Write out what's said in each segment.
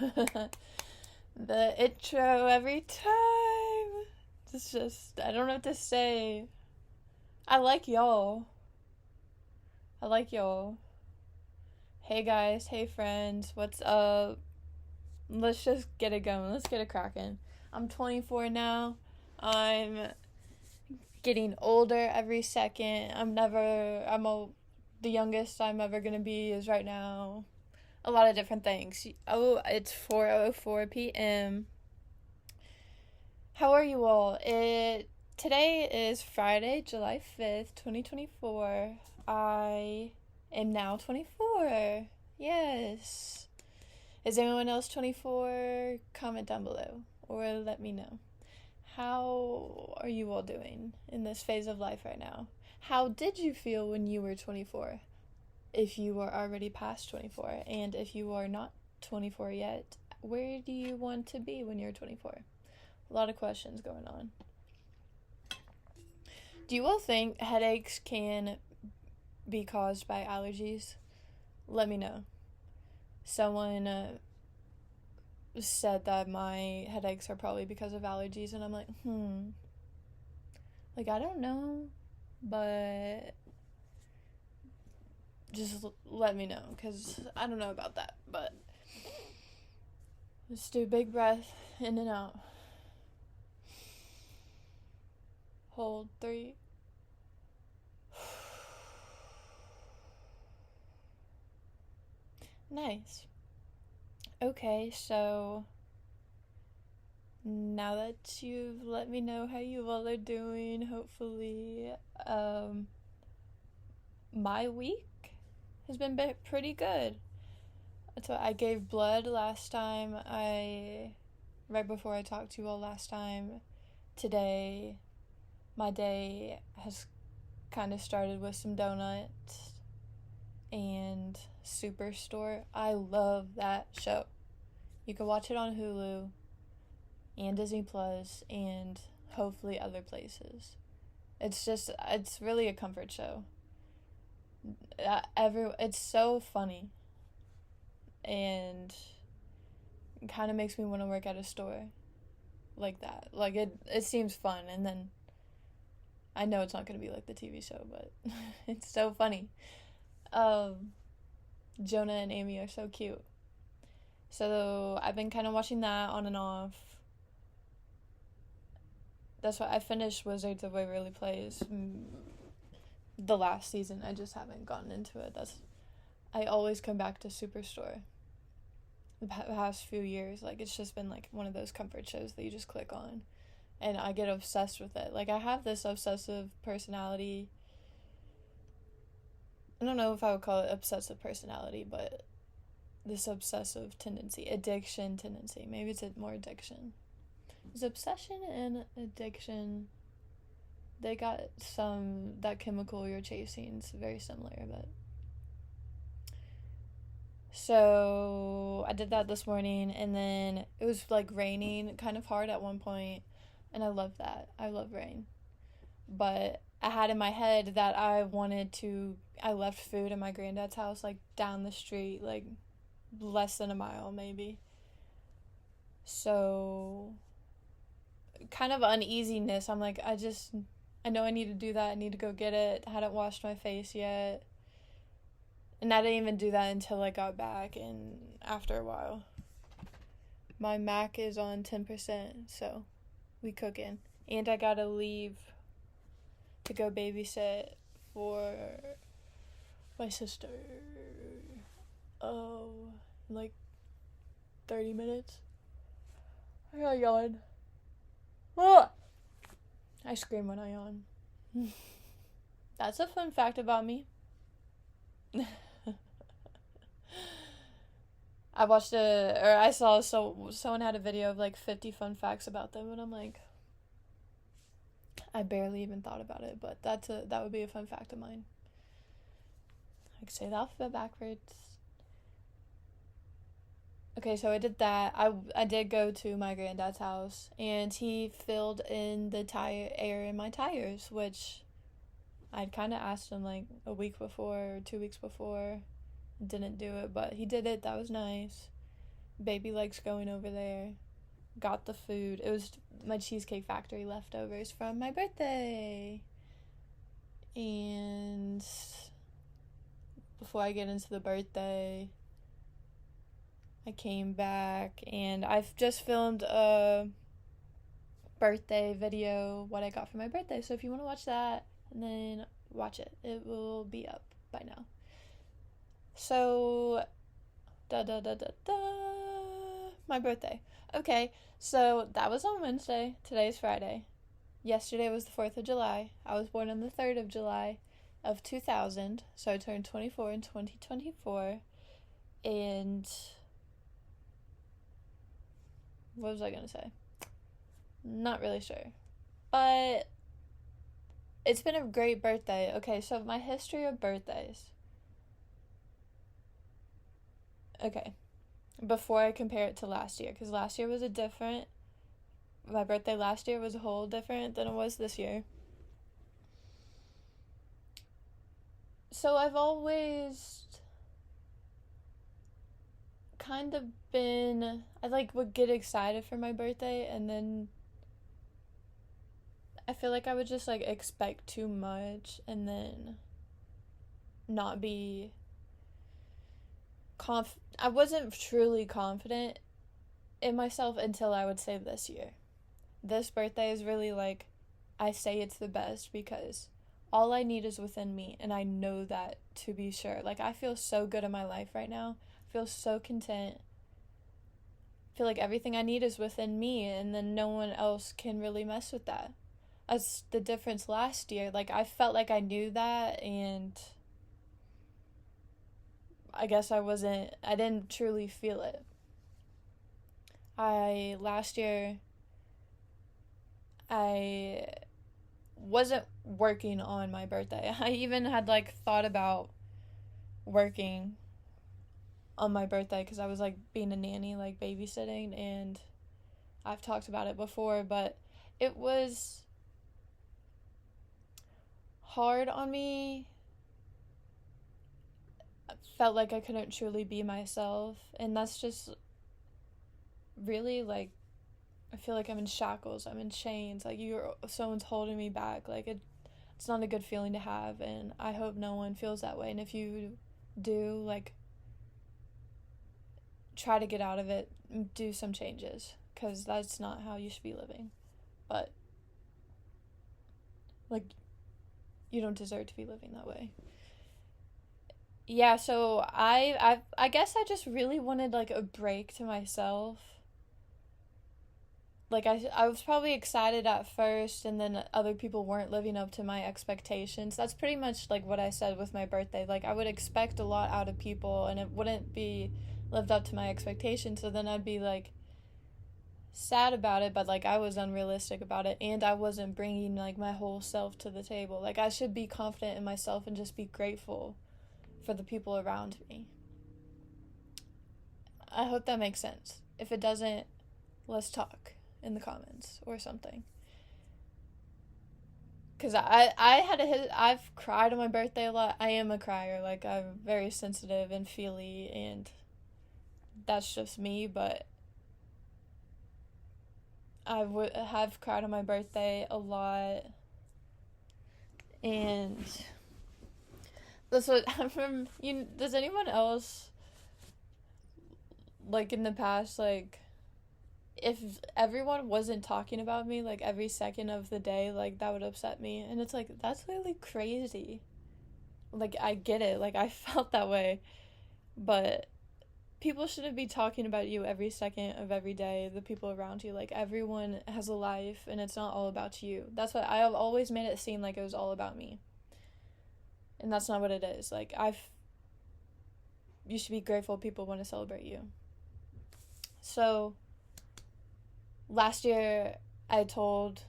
The intro every time. It's just, I don't know what to say. I like y'all. I like y'all. Hey guys, hey friends, what's up? Let's just get it going. Let's get it cracking. I'm 24 now. I'm getting older every second. The youngest I'm ever gonna be is right now. A lot of different things. Oh, it's 4:04 p.m. How are you all? Today is Friday, July 5th, 2024. I am now 24. Yes. Is anyone else 24? Comment down below or let me know. How are you all doing in this phase of life right now? How did you feel when you were 24? If you are already past 24, and if you are not 24 yet, where do you want to be when you're 24? A lot of questions going on. Do you all think headaches can be caused by allergies? Let me know. Someone said that my headaches are probably because of allergies, and I'm like, Like, I don't know, but just let me know, because I don't know about that, but let's do a big breath in and out. Hold 3. Nice. Okay, so now that you've let me know how you all are doing, hopefully, my week has been pretty good. So I gave blood last time. Right before I talked to you all last time. Today, my day has kind of started with some donuts and Superstore. I love that show. You can watch it on Hulu and Disney Plus and hopefully other places. It's really a comfort show. It's so funny, and it kind of makes me want to work at a store like that. Like, it seems fun, and then I know it's not going to be like the TV show, but it's so funny. Jonah and Amy are so cute. So I've been kind of watching that on and off. That's why I finished Wizards of Waverly Place the last season. I just haven't gotten into it. I always come back to Superstore. The past few years, like, it's just been like one of those comfort shows that you just click on, and I get obsessed with it. Like, I have this obsessive personality. I don't know if I would call it obsessive personality, but this obsessive tendency, addiction tendency. Maybe it's more addiction. Is obsession and addiction, they got that chemical you're chasing is very similar, but. So I did that this morning, and then it was like raining kind of hard at one point, and I love that. I love rain. But I had in my head that I left food in my granddad's house, like down the street, like less than a mile maybe. So kind of uneasiness. I'm like, I know I need to do that. I need to go get it. I hadn't washed my face yet. And I didn't even do that until I got back, and after a while. My Mac is on 10%, so we cooking. And I gotta leave to go babysit for my sister. Oh, in like 30 minutes. I got yawn. Ah! I scream when I yawn. That's a fun fact about me. I saw someone had a video of like 50 fun facts about them, and I'm like, I barely even thought about it, but that would be a fun fact of mine. I could say the alphabet backwards. Okay, so I did that. I did go to my granddad's house, and he filled in the air in my tires, which I'd kind of asked him like a week before or 2 weeks before. Didn't do it, but he did it. That was nice. Baby likes going over there. Got the food. It was my Cheesecake Factory leftovers from my birthday. And before I get into the birthday, I came back and I've just filmed a birthday video, what I got for my birthday. So if you want to watch that, and then watch it. It will be up by now. So, my birthday. Okay, so that was on Wednesday. Today's Friday. Yesterday was the 4th of July. I was born on the 3rd of July of 2000. So I turned 24 in 2024. And what was I going to say? Not really sure. But it's been a great birthday. Okay, so my history of birthdays. Okay, before I compare it to last year, because last year was my birthday last year was a whole different than it was this year. So I've always kind of been, I would get excited for my birthday, and then I feel like I would just expect too much and then not be I wasn't truly confident in myself until I would say this year. This birthday is really I say it's the best because all I need is within me, and I know that to be sure. I feel so good in my life right now. I feel so content. I feel like everything I need is within me, and then no one else can really mess with that. That's the difference last year. I felt like I knew that, and I guess I didn't truly feel it. Last year, I wasn't working on my birthday. I even had thought about working on my birthday because I was being a nanny, babysitting, and I've talked about it before, but it was hard on me. I felt like I couldn't truly be myself, and that's just really I feel like I'm in shackles, I'm in chains, someone's holding me back. It's not a good feeling to have, and I hope no one feels that way. And if you do, try to get out of it, do some changes, because that's not how you should be living. But you don't deserve to be living that way. Yeah, so I guess I just really wanted a break to myself. I was probably excited at first, and then other people weren't living up to my expectations. That's pretty much what I said with my birthday. I would expect a lot out of people, and it wouldn't be lived up to my expectations, so then I'd be sad about it, but I was unrealistic about it, and I wasn't bringing my whole self to the table. I should be confident in myself and just be grateful for the people around me. I hope that makes sense. If it doesn't, let's talk in the comments or something. Because I've cried on my birthday a lot. I am a crier. I'm very sensitive and feely, and that's just me, but I have cried on my birthday a lot. And that's what I'm from. Does anyone else, in the past, if everyone wasn't talking about me every second of the day, that would upset me, and it's that's really crazy. I get it, I felt that way, but people shouldn't be talking about you every second of every day, the people around you. Everyone has a life, and it's not all about you. That's what I have always made it seem it was all about me, and that's not what it is. You should be grateful people want to celebrate you. So last year, I told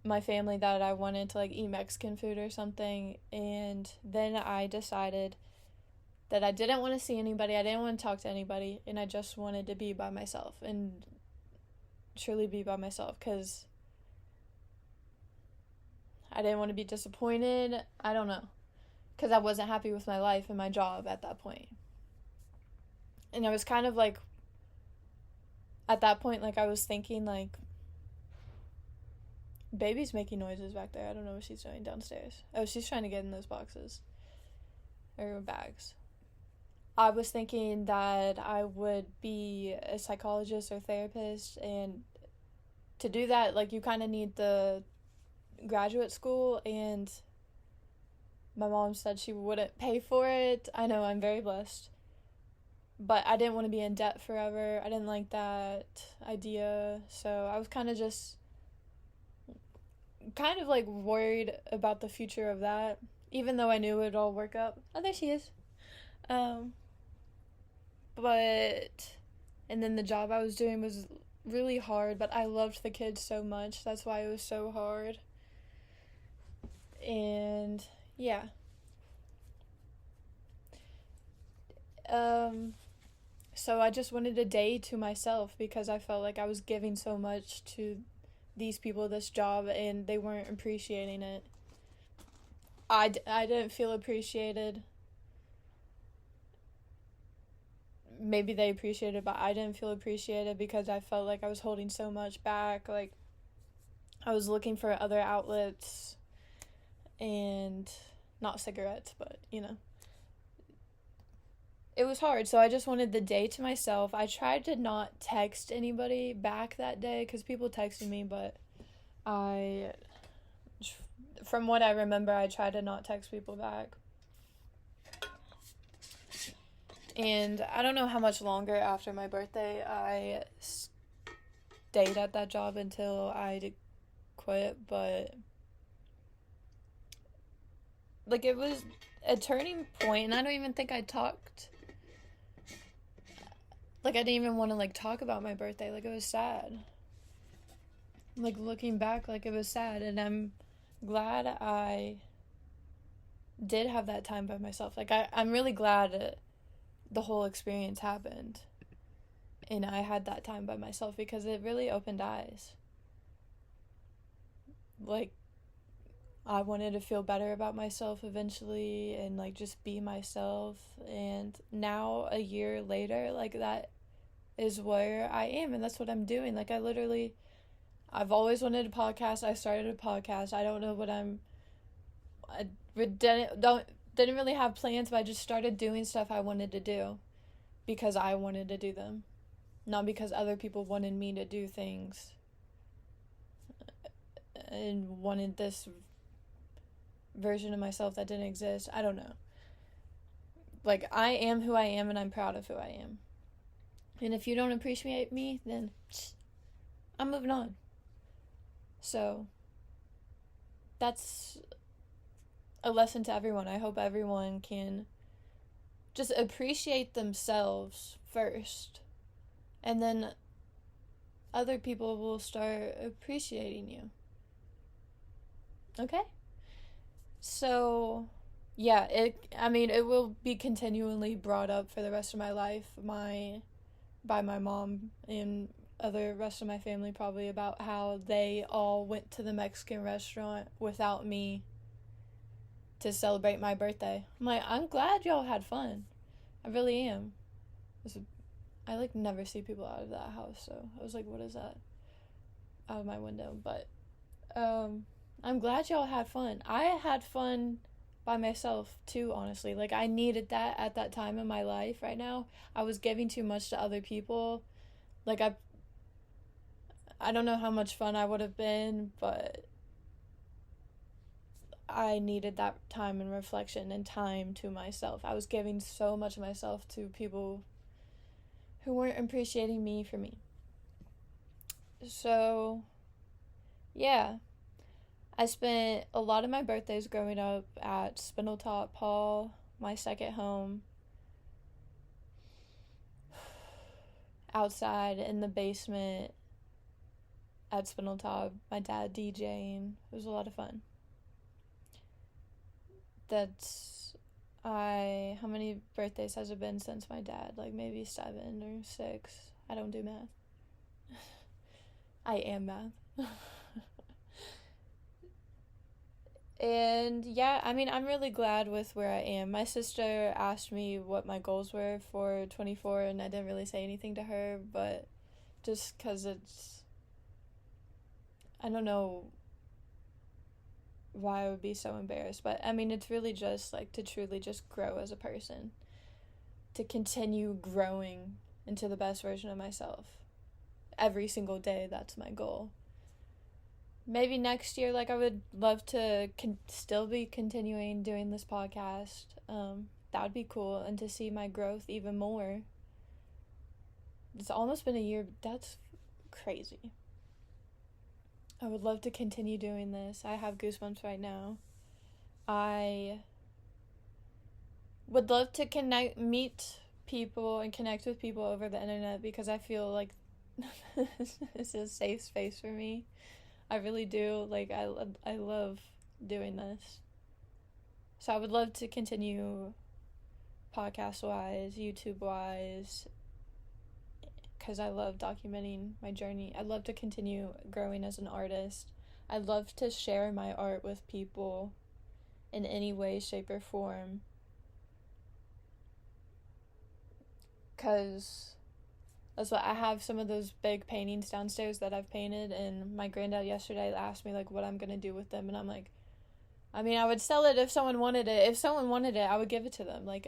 my family that I wanted to eat Mexican food or something, and then I decided that I didn't want to see anybody, I didn't want to talk to anybody, and I just wanted to be by myself and truly be by myself, because I didn't want to be disappointed. I don't know, because I wasn't happy with my life and my job at that point. And I was kind of like, at that point, like, I was thinking, like, baby's making noises back there. I don't know what she's doing downstairs. Oh, she's trying to get in those boxes. Or bags. I was thinking that I would be a psychologist or therapist, and to do that, like, you kind of need the graduate school, and my mom said she wouldn't pay for it. I know, I'm very blessed. But I didn't want to be in debt forever. I didn't like that idea. So I was kind of like worried about the future of that, even though I knew it would all work out. Oh, there she is. Um, but, and then the job I was doing was really hard, but I loved the kids so much. That's why it was so hard. And yeah. So I just wanted a day to myself because I felt like I was giving so much to these people this job and they weren't appreciating it. I didn't feel appreciated. Maybe they appreciated it, but I didn't feel appreciated because I felt like I was holding so much back. Like, I was looking for other outlets and not cigarettes, but, you know. It was hard, so I just wanted the day to myself. I tried to not text anybody back that day because people texted me, but from what I remember, I tried to not text people back. And I don't know how much longer after my birthday I stayed at that job until I quit, but like, it was a turning point, and I don't even think I talked. Like, I didn't even want to, like, talk about my birthday. Like, it was sad. Like, looking back, like, it was sad. And I'm glad I did have that time by myself. Like, I'm really glad the whole experience happened. And I had that time by myself because it really opened eyes. Like, I wanted to feel better about myself eventually and, like, just be myself. And now, a year later, like, that is where I am, and that's what I'm doing. Like, I've always wanted a podcast. I started a podcast. I don't know what I didn't really have plans, but I just started doing stuff I wanted to do because I wanted to do them, not because other people wanted me to do things and wanted this version of myself that didn't exist. I don't know. Like, I am who I am, and I'm proud of who I am. And if you don't appreciate me, then I'm moving on. So, that's a lesson to everyone. I hope everyone can just appreciate themselves first. And then other people will start appreciating you. Okay? So, yeah, it will be continually brought up for the rest of my life. By my mom and other rest of my family, probably, about how they all went to the Mexican restaurant without me to celebrate my birthday. I'm like, I'm glad y'all had fun. I really am. I like never see people out of that house, so I was like, what is that? Out of my window. But I'm glad y'all had fun. I had fun by myself too, honestly. Like, I needed that at that time in my life. Right now I was giving too much to other people. Like, I don't know how much fun I would have been, but I needed that time and reflection and time to myself. I was giving so much of myself to people who weren't appreciating me for me. So, yeah. I spent a lot of my birthdays growing up at Spindletop Hall, my second home, outside in the basement at Spindletop, my dad DJing. It was a lot of fun. How many birthdays has it been since my dad? Like, maybe 7 or 6. I don't do math. I am math. And yeah, I mean, I'm really glad with where I am. My sister asked me what my goals were for 24, and I didn't really say anything to her, but just because I don't know why I would be so embarrassed, but I mean, it's really just like to truly just grow as a person, to continue growing into the best version of myself. Every single day, that's my goal. Maybe next year, like, I would love to still be continuing doing this podcast. That would be cool, and to see my growth even more. It's almost been a year. That's crazy. I would love to continue doing this. I have goosebumps right now. I would love to meet people and connect with people over the internet, because I feel like this is a safe space for me. I really do. Like, I love doing this. So I would love to continue podcast wise, YouTube wise, because I love documenting my journey. I'd love to continue growing as an artist. I'd love to share my art with people in any way, shape, or form. Because that's what I have, some of those big paintings downstairs that I've painted, and my granddad yesterday asked me like what I'm gonna do with them, and I'm like, I mean, I would sell it if someone wanted it. If someone wanted it, I would give it to them. Like,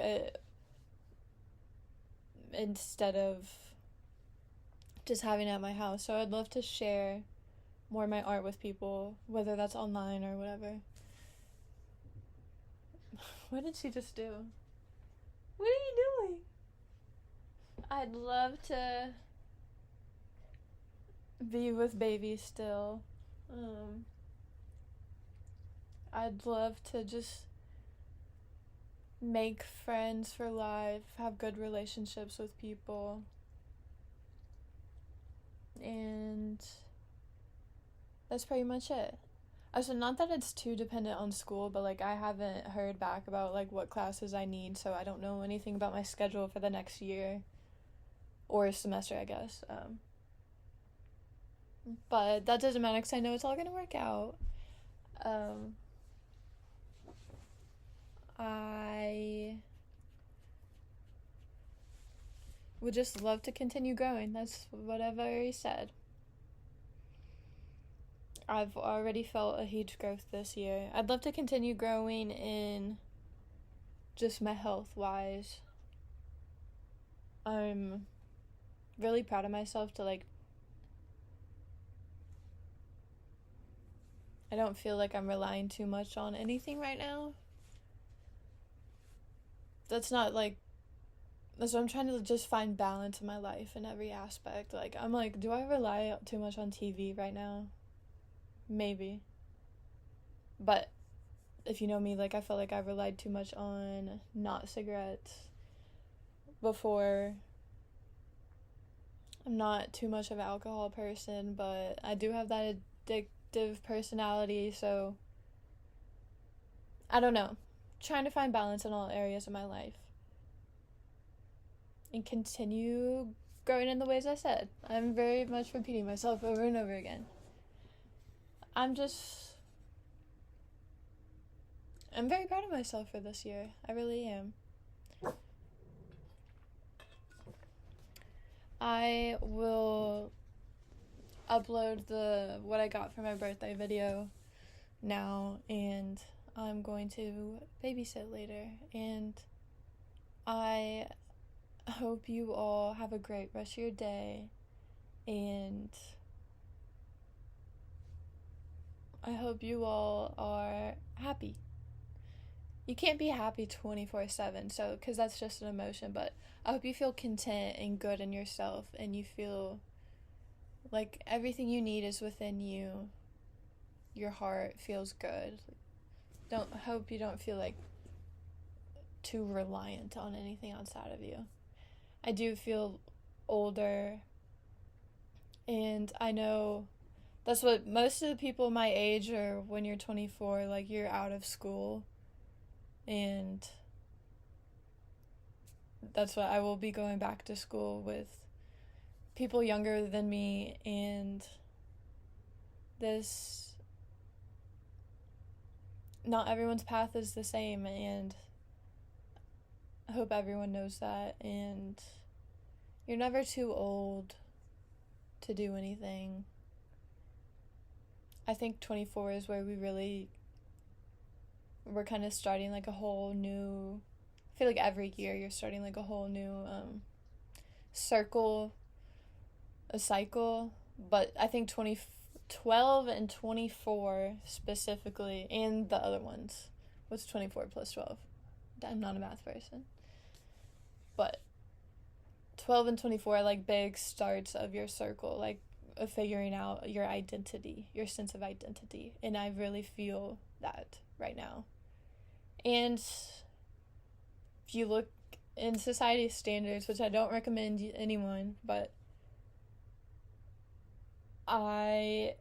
instead of just having it at my house. So I'd love to share more of my art with people, whether that's online or whatever. What did she just do? What are you doing? I'd love to be with baby still. I'd love to just make friends for life, have good relationships with people. And that's pretty much it. Also, not that it's too dependent on school, but like I haven't heard back about like what classes I need, so I don't know anything about my schedule for the next year or semester, I guess. But that doesn't matter because I know it's all gonna work out. I would just love to continue growing. That's what I've already said. I've already felt a huge growth this year. I'd love to continue growing in just my health wise. I'm really proud of myself to like, I don't feel like I'm relying too much on anything right now. That's not like, that's what I'm trying to just find balance in my life in every aspect. Like, I'm like, do I rely too much on TV right now? Maybe. But if you know me, like, I felt like I relied too much on not cigarettes before. I'm not too much of an alcohol person, but I do have that addictive personality, so I don't know. Trying to find balance in all areas of my life and continue growing in the ways I said. I'm very much repeating myself over and over again. I'm very proud of myself for this year. I really am. I will upload what I got for my birthday video now, and I'm going to babysit later, and I hope you all have a great rest of your day, and I hope you all are happy. You can't be happy 24/7, so, because that's just an emotion, but I hope you feel content and good in yourself, and you feel like everything you need is within you. Your heart feels good. Hope you don't feel like too reliant on anything outside of you. I do feel older, and I know that's what most of the people my age are. When you're 24, like, you're out of school, and that's what I will be going back to school with people younger than me, and this not everyone's path is the same, and I hope everyone knows that. And you're never too old to do anything. I think 24 is where we're kind of starting like a whole new, I feel like every year you're starting like a whole new circle, a cycle. But I think 12 and 24 specifically, and the other ones. What's 24 plus 12? I'm not a math person. But 12 and 24 are like big starts of your circle, like of figuring out your identity, your sense of identity. And I really feel that right now. And if you look in society standards, which I don't recommend anyone, but I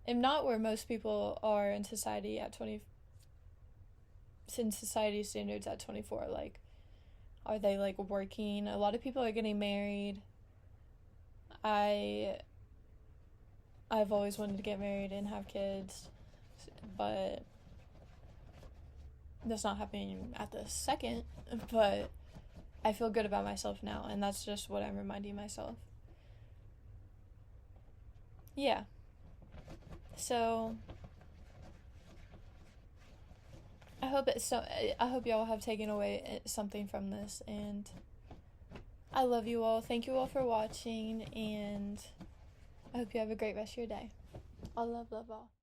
am not where most people are in society at 20, in society standards at 24. Like, are they like working? A lot of people are getting married. I've always wanted to get married and have kids, but that's not happening at the second. But I feel good about myself now, and that's just what I'm reminding myself. Yeah. So I hope y'all have taken away something from this, and I love you all. Thank you all for watching, and I hope you have a great rest of your day. All love, love all.